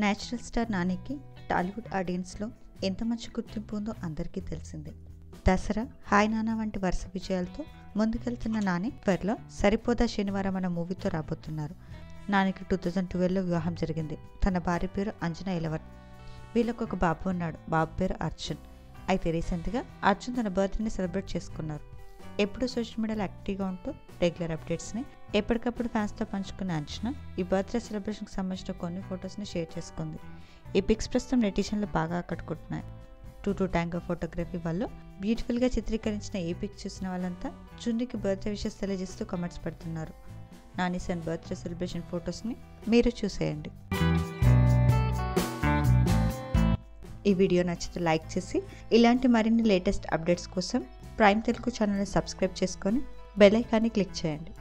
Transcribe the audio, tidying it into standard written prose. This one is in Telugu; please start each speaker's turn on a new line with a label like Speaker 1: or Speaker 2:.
Speaker 1: నేచురల్ స్టార్ నానికి టాలీవుడ్ ఆడియన్స్లో ఎంత మంచి గుర్తింపు ఉందో అందరికీ తెలిసిందే. దసరా, హాయ్ నానా వంటి వరుస విజయాలతో ముందుకెళ్తున్న నాని త్వరలో సరిపోదా శనివారం అన్న మూవీతో రాబోతున్నారు. నానికి 2012లో వివాహం జరిగింది. తన భార్య పేరు అంజనా ఎలవర్. వీళ్ళకు ఒక బాబు ఉన్నాడు. బాబు పేరు అర్జున్. అయితే రీసెంట్గా అర్జున్ తన బర్త్డేని సెలబ్రేట్ చేసుకున్నారు. ఎప్పుడు సోషల్ మీడియాలో యాక్టివ్గా ఉంటూ రెగ్యులర్ అప్డేట్స్ని ఎప్పటికప్పుడు ఫ్యాన్స్తో పంచుకున్న అంజనా ఈ బర్త్డే సెలబ్రేషన్కి సంబంధించిన కొన్ని ఫొటోస్ని షేర్ చేసుకుంది. ఈ పిక్స్ ప్రస్తుతం నెటిజన్లు బాగా ఆకట్టుకుంటున్నాయి. టూ ట్యాంగో ఫోటోగ్రఫీ వాళ్ళు బ్యూటిఫుల్గా చిత్రీకరించిన ఈ పిక్ చూసిన వాళ్ళంతా చున్నీకి బర్త్డే విషెస్ తెలియజేస్తూ కామెంట్స్ పెడుతున్నారు. నాని సన్ బర్త్డే సెలబ్రేషన్ ఫొటోస్ని మీరు చూసేయండి. ఈ వీడియో నచ్చితే లైక్ చేసి ఇలాంటి మరిన్ని లేటెస్ట్ అప్డేట్స్ కోసం ప్రైమ్ తెలుగు ఛానల్ని సబ్స్క్రైబ్ చేసుకొని బెల్ ఐకాన్ని క్లిక్ చేయండి.